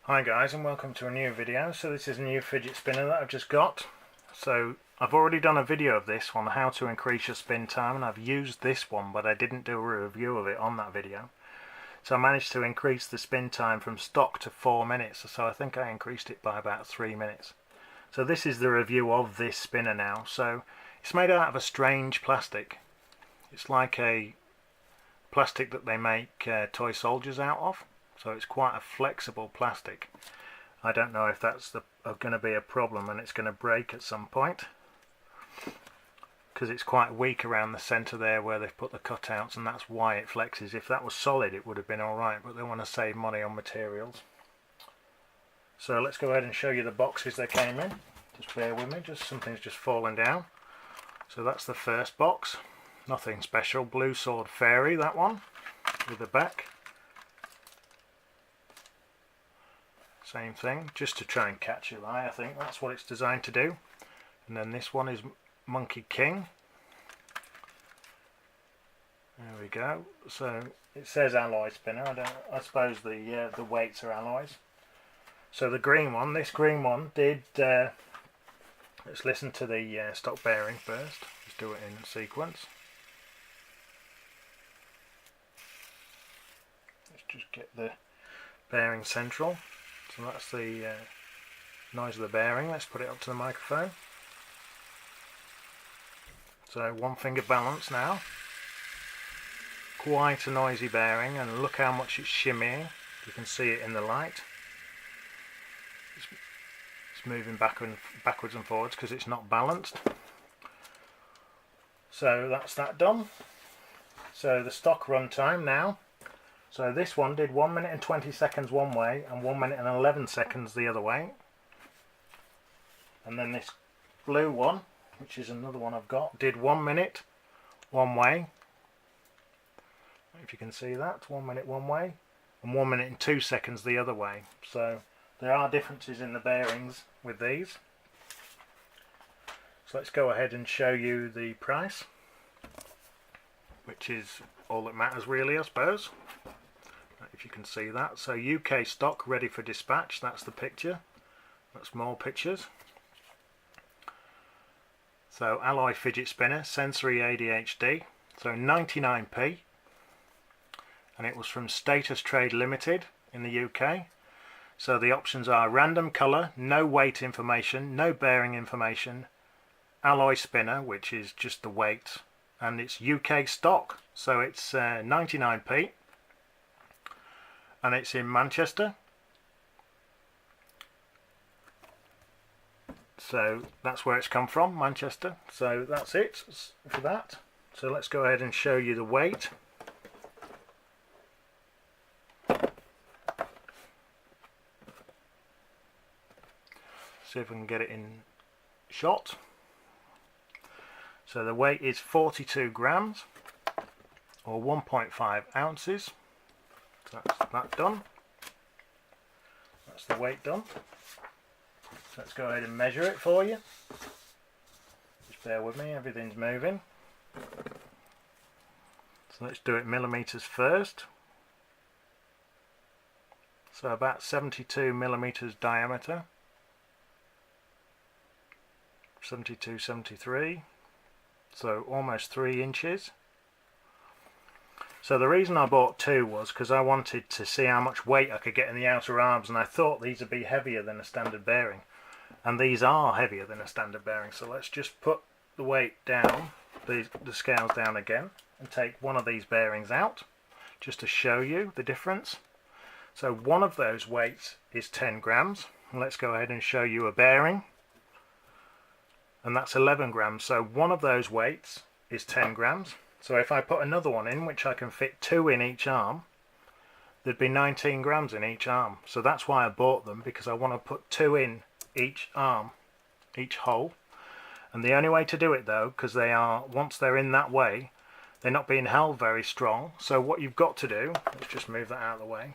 Hi guys, and welcome to a new video. So this is a new fidget spinner that I've just got. So I've already done a video of this on how to increase your spin time, and I've used this one, but I didn't do a review of it on that video. So I managed to increase the spin time from stock to 4 minutes, so I think I increased it by about 3 minutes. So this is the review of this spinner now. So it's made out of a strange plastic. It's like a plastic that they make toy soldiers out of. So it's quite a flexible plastic. I don't know if that's going to be a problem and it's going to break at some point, because it's quite weak around the centre there where they've put the cutouts, and that's why it flexes. If that was solid it would have been alright, but they want to save money on materials. So let's go ahead and show you the boxes they came in. Just bear with me, something's just fallen down. So that's the first box. Nothing special. Blue Sword Fairy, that one, with the back. Same thing, just to try and catch your eye. I think that's what it's designed to do. And then this one is Monkey King. There we go. So it says alloy spinner. I suppose the weights are alloys. So the green one, this green one did. Let's listen to the stock bearing first. Let's do it in sequence. Let's just get the bearing central. So that's the noise of the bearing. Let's put it up to the microphone. So one finger balance now. Quite a noisy bearing, and look how much it's shimmying. You can see it in the light. It's moving backwards and forwards because it's not balanced. So that's that done. So the stock run time now. So this one did 1 minute and 20 seconds one way and 1 minute and 11 seconds the other way. And then this blue one, which is another one I've got, did 1 minute one way. If you can see that, 1 minute one way and 1 minute and 2 seconds the other way. So there are differences in the bearings with these. So let's go ahead and show you the price, which is all that matters really, I suppose. If you can see that. So UK stock, ready for dispatch. That's the picture. That's more pictures. So alloy fidget spinner, sensory ADHD. So 99p. And it was from Status Trade Limited in the UK. So the options are random colour, no weight information, no bearing information, alloy spinner, which is just the weight, and it's UK stock. So it's 99p. And it's in Manchester. So that's where it's come from, Manchester. So that's it for that. So let's go ahead and show you the weight. See if we can get it in shot. So the weight is 42 grams or 1.5 ounces. So that's that done. That's the weight done. So let's go ahead and measure it for you. Just bear with me, everything's moving. So let's do it millimeters first. So about 72 millimeters diameter. 72, 73. So almost 3 inches. So the reason I bought two was because I wanted to see how much weight I could get in the outer arms, and I thought these would be heavier than a standard bearing. And these are heavier than a standard bearing. So let's just put the weight down, the scales down again, and take one of these bearings out, just to show you the difference. So one of those weights is 10 grams. And let's go ahead and show you a bearing. And that's 11 grams. So one of those weights is 10 grams. So if I put another one in, which I can fit 2 in each arm, there'd be 19 grams in each arm. So that's why I bought them, because I want to put 2 in each arm, each hole. And the only way to do it though, because they are, once they're in that way, they're not being held very strong. So what you've got to do, let's just move that out of the way,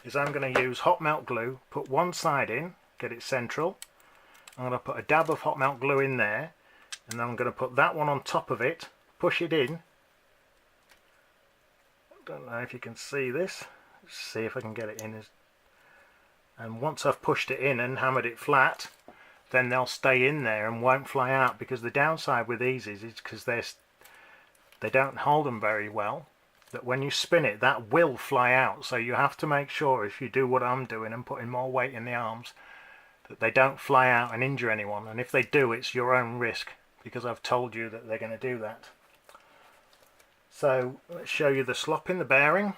is I'm going to use hot melt glue, put one side in, get it central. I'm going to put a dab of hot melt glue in there, and then I'm going to put that one on top of it, push it in. Don't know if you can see this. Let's see if I can get it in and once I've pushed it in and hammered it flat, then they'll stay in there and won't fly out, because the downside with these is because they don't hold them very well, that when you spin it, that will fly out. So you have to make sure, if you do what I'm doing and putting more weight in the arms, that they don't fly out and injure anyone. And if they do, it's your own risk, because I've told you that they're going to do that. So let's show you the slop in the bearing.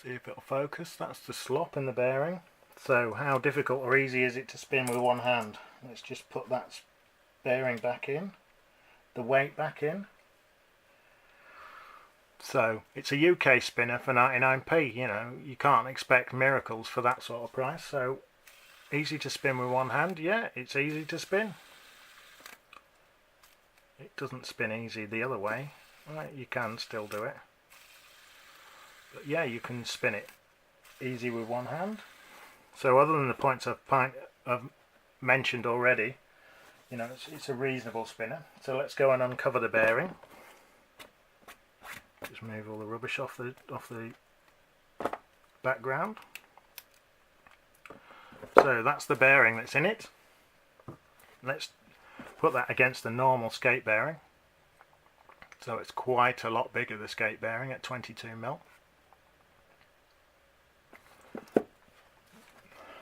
See if it'll focus. That's the slop in the bearing. So how difficult or easy is it to spin with one hand? Let's just put that bearing back in, the weight back in. So it's a UK spinner for 99p, you know, you can't expect miracles for that sort of price. So easy to spin with one hand, yeah, it's easy to spin. It doesn't spin easy the other way. Right, you can still do it. But yeah, you can spin it easy with one hand. So other than the points I've mentioned already, you know, it's a reasonable spinner. So let's go and uncover the bearing. Just move all the rubbish off the background. So that's the bearing that's in it. Let's put that against the normal skate bearing. So it's quite a lot bigger, the skate bearing, at 22mm.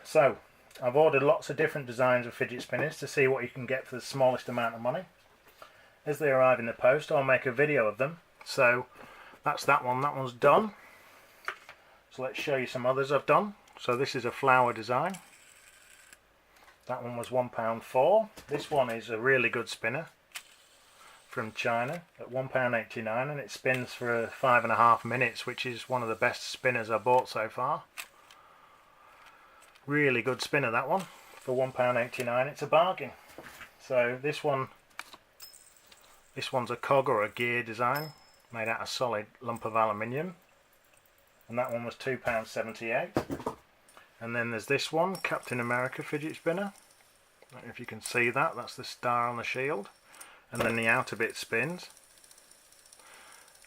So I've ordered lots of different designs of fidget spinners to see what you can get for the smallest amount of money. As they arrive in the post, I'll make a video of them. So that's that one. That one's done. So let's show you some others I've done. So this is a flower design. That one was £1.4. This one is a really good spinner from China at £1.89, and it spins for 5.5 minutes, which is one of the best spinners I bought so far. Really good spinner, that one, for £1.89. It's a bargain. So this one's a cog or a gear design made out of solid lump of aluminium, and that one was £2.78. And then there's this one, Captain America fidget spinner. I don't know if you can see that, that's the star on the shield. And then the outer bit spins.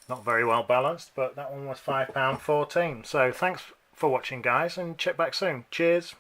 Not very well balanced, but that one was £5.14. So thanks for watching, guys, and check back soon. Cheers.